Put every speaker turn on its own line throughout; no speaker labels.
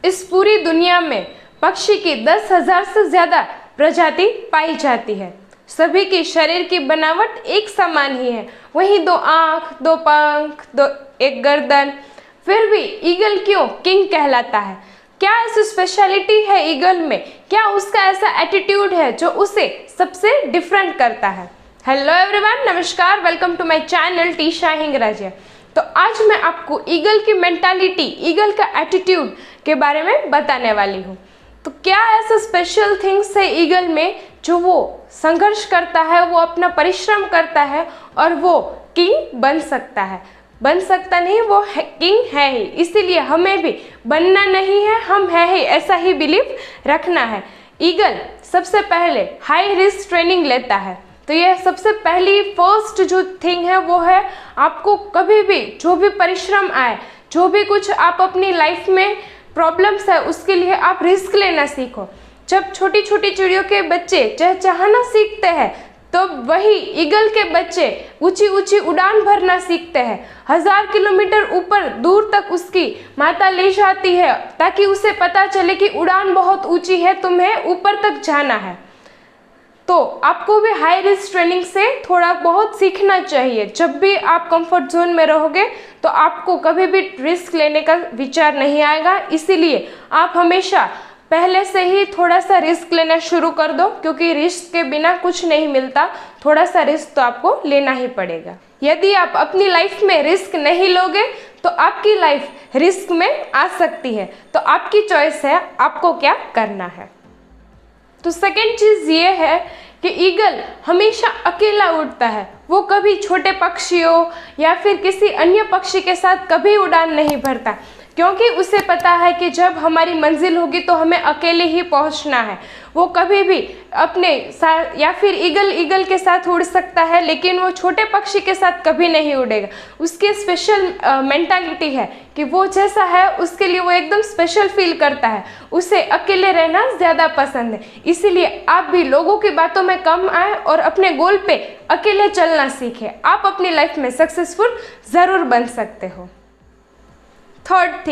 इस पूरी दुनिया में पक्षी की 10,000 से ज़्यादा प्रजाति पाई जाती है। सभी की शरीर की बनावट एक समान ही है, वहीं 2 आँख, 2 पंख, एक गर्दन। फिर भी ईगल क्यों किंग कहलाता है? क्या ऐसी स्पेशलिटी है ईगल में? क्या उसका ऐसा एटीट्यूड है जो उसे सबसे डिफरेंट करता है? हेलो एवरीवन, नमस्कार, welcome to my channel Tisha Hingrajia. तो आज मैं आपको ईगल की मेंटालिटी, ईगल का एटीट्यूड के बारे में बताने वाली हूँ। तो क्या ऐसा स्पेशल थिंग्स है ईगल में जो वो संघर्ष करता है, वो अपना परिश्रम करता है और वो किंग बन सकता है। बन सकता नहीं, वो किंग है ही। इसीलिए हमें भी बनना नहीं है, हम है ही, ऐसा ही बिलीव रखना है। ईगल सबसे पहले हाई रिस्क ट्रेनिंग लेता है। तो यह सबसे पहली फर्स्ट जो थिंग है वो है, आपको कभी भी जो भी परिश्रम आए, जो भी कुछ आप अपनी लाइफ में प्रॉब्लम्स है, उसके लिए आप रिस्क लेना सीखो। जब छोटी छोटी चिड़ियों के बच्चे चहचहाना सीखते हैं, तो वही ईगल के बच्चे ऊंची ऊंची उड़ान भरना सीखते हैं। 1000 किलोमीटर ऊपर दूर तक उसकी माता ले जाती है ताकि उसे पता चले कि उड़ान बहुत ऊंची है, तुम्हें ऊपर तक जाना है। तो आपको भी हाई रिस्क ट्रेनिंग से थोड़ा बहुत सीखना चाहिए। जब भी आप कंफर्ट जोन में रहोगे तो आपको कभी भी रिस्क लेने का विचार नहीं आएगा। इसीलिए आप हमेशा पहले से ही थोड़ा सा रिस्क लेना शुरू कर दो, क्योंकि रिस्क के बिना कुछ नहीं मिलता। थोड़ा सा रिस्क तो आपको लेना ही पड़ेगा। यदि आप अपनी लाइफ में रिस्क नहीं लोगे तो आपकी लाइफ रिस्क में आ सकती है। तो आपकी चॉइस है, आपको क्या करना है। तो सेकेंड चीज़ ये है कि ईगल हमेशा अकेला उड़ता है। वो कभी छोटे पक्षियों या फिर किसी अन्य पक्षी के साथ कभी उड़ान नहीं भरता, क्योंकि उसे पता है कि जब हमारी मंजिल होगी तो हमें अकेले ही पहुंचना है। वो कभी भी अपने साथ या फिर ईगल के साथ उड़ सकता है, लेकिन वो छोटे पक्षी के साथ कभी नहीं उड़ेगा। उसकी स्पेशल मेंटालिटी है कि वो जैसा है उसके लिए वो एकदम स्पेशल फील करता है। उसे अकेले रहना ज़्यादा पसंद है। इसीलिए आप भी लोगों की बातों में कम आए और अपने गोल पे अकेले चलना सीखें। आप अपनी लाइफ में सक्सेसफुल ज़रूर बन सकते हो। थर्ड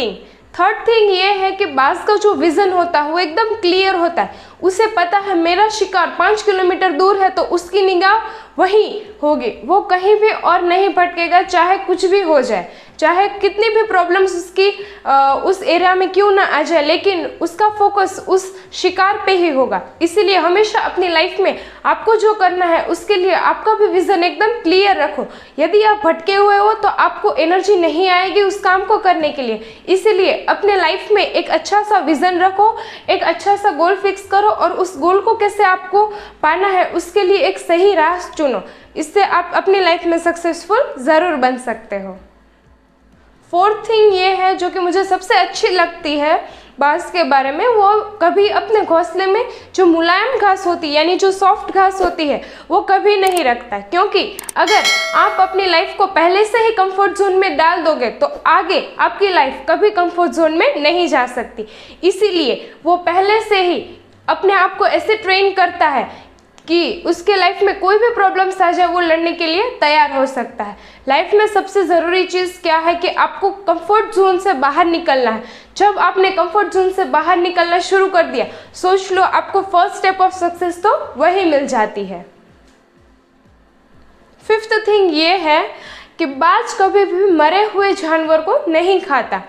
थिंग ये है कि बाज का जो विजन होता है वो एकदम क्लियर होता है। उसे पता है मेरा शिकार 5 किलोमीटर दूर है, तो उसकी निगाह वहीं होगी। वो कहीं भी और नहीं भटकेगा, चाहे कुछ भी हो जाए, चाहे कितनी भी प्रॉब्लम्स उसकी उस एरिया में क्यों ना आ जाए, लेकिन उसका फोकस उस शिकार पे ही होगा। इसीलिए हमेशा अपनी लाइफ में आपको जो करना है उसके लिए आपका भी विजन एकदम क्लियर रखो। यदि आप भटके हुए हो तो आपको एनर्जी नहीं आएगी उस काम को करने के लिए। इसीलिए अपने लाइफ में एक अच्छा सा विजन रखो, एक अच्छा सा गोल फिक्स करो और उस गोल को कैसे आपको पाना है उसके लिए एक सही राह चुनो। इससे आप अपनी लाइफ में सक्सेसफुल ज़रूर बन सकते हो। फोर्थ थिंग ये है जो कि मुझे सबसे अच्छी लगती है बाज के बारे में, वो कभी अपने घोंसले में जो मुलायम घास होती है, यानी जो सॉफ्ट घास होती है, वो कभी नहीं रखता। क्योंकि अगर आप अपनी लाइफ को पहले से ही कंफर्ट जोन में डाल दोगे तो आगे आपकी लाइफ कभी कंफर्ट जोन में नहीं जा सकती। इसीलिए वो पहले से ही अपने आप को ऐसे ट्रेन करता है कि उसके लाइफ में कोई भी प्रॉब्लम्स आ जाए वो लड़ने के लिए तैयार हो सकता है। लाइफ में सबसे ज़रूरी चीज़ क्या है कि आपको कंफर्ट जोन से बाहर निकलना है। जब आपने कंफर्ट जोन से बाहर निकलना शुरू कर दिया, सोच लो आपको फर्स्ट स्टेप ऑफ सक्सेस तो वही मिल जाती है। फिफ्थ थिंग ये है कि बाज कभी भी मरे हुए जानवर को नहीं खाता।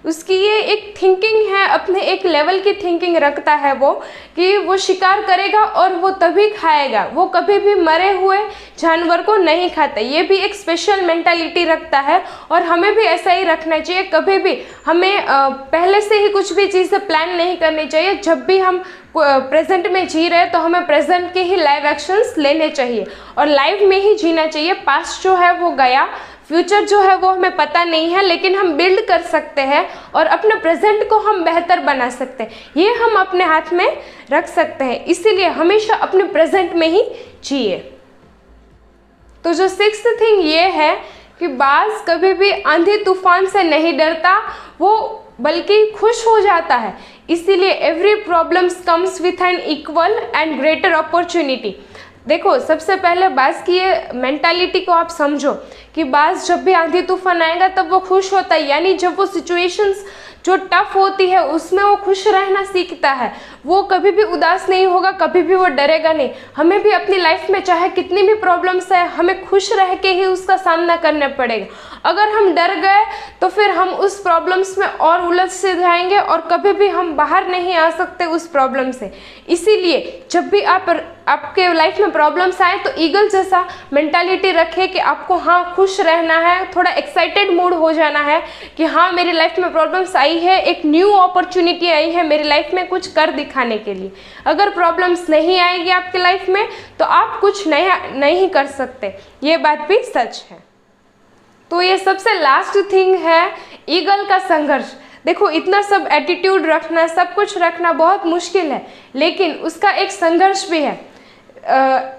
उसकी ये एक थिंकिंग है, अपने एक लेवल की थिंकिंग रखता है वो, कि वो शिकार करेगा और वो तभी खाएगा। वो कभी भी मरे हुए जानवर को नहीं खाता। ये भी एक स्पेशल मेंटालिटी रखता है और हमें भी ऐसा ही रखना चाहिए। कभी भी हमें पहले से ही कुछ भी चीज़ें प्लान नहीं करनी चाहिए। जब भी हम प्रेजेंट में जी रहे हैं तो हमें प्रेजेंट के ही लाइव एक्शंस लेने चाहिए और लाइव में ही जीना चाहिए। पास्ट जो है वो गया, फ्यूचर जो है वो हमें पता नहीं है, लेकिन हम बिल्ड कर सकते हैं और अपने प्रेजेंट को हम बेहतर बना सकते हैं। ये हम अपने हाथ में रख सकते हैं। इसीलिए हमेशा अपने प्रेजेंट में ही जिए। तो जो सिक्स्थ थिंग ये है कि बाज कभी भी आंधी तूफान से नहीं डरता, वो बल्कि खुश हो जाता है। इसीलिए every problems comes with an equal and greater opportunity. देखो, सबसे पहले बाज की ये मेंटालिटी को आप समझो कि बाज जब भी आंधी तूफान आएगा तब वो खुश होता है। यानी जब वो सिचुएशंस जो टफ होती है उसमें वो खुश रहना सीखता है। वो कभी भी उदास नहीं होगा, कभी भी वो डरेगा नहीं। हमें भी अपनी लाइफ में चाहे कितनी भी प्रॉब्लम्स है, हमें खुश रह के ही उसका सामना करना पड़ेगा। अगर हम डर गए तो फिर हम उस प्रॉब्लम्स में और उलझ से जाएंगे और कभी भी हम बाहर नहीं आ सकते उस प्रॉब्लम से। इसीलिए जब भी आपके लाइफ में प्रॉब्लम्स आए तो ईगल जैसा मेंटालिटी रखें कि आपको हाँ खुश रहना है, थोड़ा एक्साइटेड मूड हो जाना है कि हाँ मेरी लाइफ में प्रॉब्लम्स आई है, एक न्यू अपॉर्चुनिटी आई है मेरी लाइफ में कुछ कर दिखाने के लिए। अगर प्रॉब्लम्स नहीं आएगी आपकी लाइफ में तो आप कुछ नहीं कर सकते, ये बात भी सच है। तो ये सबसे लास्ट थिंग है ईगल का संघर्ष। देखो इतना सब एटीट्यूड रखना, सब कुछ रखना बहुत मुश्किल है, लेकिन उसका एक संघर्ष भी है।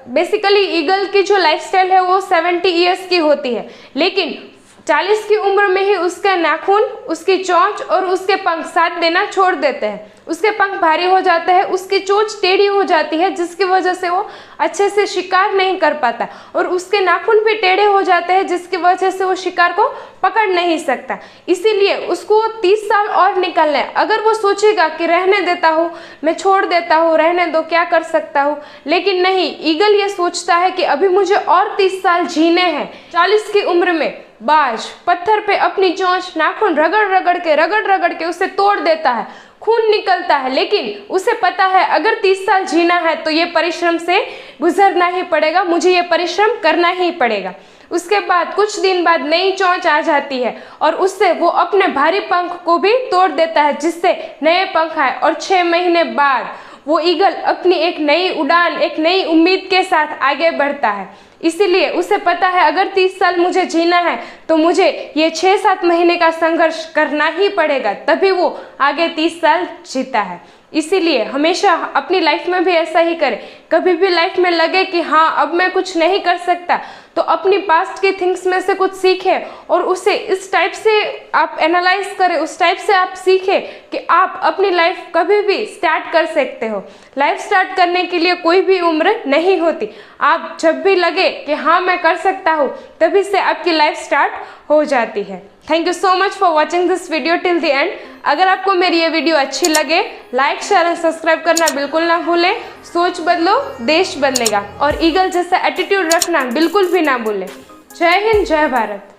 बेसिकली ईगल की जो लाइफस्टाइल है वो 70 ईयर्स की होती है, लेकिन 40 की उम्र में ही उसका नाखून, उसकी चोंच और उसके पंख साथ देना छोड़ देते हैं। उसके पंख भारी हो जाते हैं, उसकी चोंच टेढ़ी हो जाती है जिसकी वजह से वो अच्छे से शिकार नहीं कर पाता, और उसके नाखून भी टेढ़े हो जाते हैं जिसकी वजह से वो शिकार को पकड़ नहीं सकता। इसीलिए उसको 30 साल और निकालना है। अगर वो सोचेगा कि रहने देता हूँ, मैं छोड़ देता हूँ, रहने दो, क्या कर सकता हूँ, लेकिन नहीं, ईगल ये सोचता है कि अभी मुझे और 30 साल जीने हैं। 40 की उम्र में बाज पत्थर पे अपनी चोंच, नाखून रगड़ रगड़ के उसे तोड़ देता है, खून निकलता है, लेकिन उसे पता है अगर 30 साल जीना है तो ये परिश्रम से गुजरना ही पड़ेगा, मुझे ये परिश्रम करना ही पड़ेगा। उसके बाद कुछ दिन बाद नई चोंच आ जाती है और उससे वो अपने भारी पंख को भी तोड़ देता है जिससे नए पंख आए, और 6 महीने बाद वो ईगल अपनी एक नई उड़ान, एक नई उम्मीद के साथ आगे बढ़ता है। इसीलिए उसे पता है अगर 30 साल मुझे जीना है तो मुझे ये 6-7 महीने का संघर्ष करना ही पड़ेगा, तभी वो आगे 30 साल जीता है। इसीलिए हमेशा अपनी लाइफ में भी ऐसा ही करें। कभी भी लाइफ में लगे कि हाँ अब मैं कुछ नहीं कर सकता, तो अपनी पास्ट के थिंग्स में से कुछ सीखें और उसे इस टाइप से आप एनालाइज करें, उस टाइप से आप सीखें कि आप अपनी लाइफ कभी भी स्टार्ट कर सकते हो। लाइफ स्टार्ट करने के लिए कोई भी उम्र नहीं होती। आप जब भी लगे कि हाँ मैं कर सकता हूँ, तभी से आपकी लाइफ स्टार्ट हो जाती है। Thank you so much for watching this video till the end. अगर आपको मेरी ये वीडियो अच्छी लगे, लाइक शेयर एंड सब्सक्राइब करना बिल्कुल ना भूलें। सोच बदलो, देश बदलेगा, और ईगल जैसा एटीट्यूड रखना बिल्कुल भी ना भूलें। जय हिंद, जय भारत।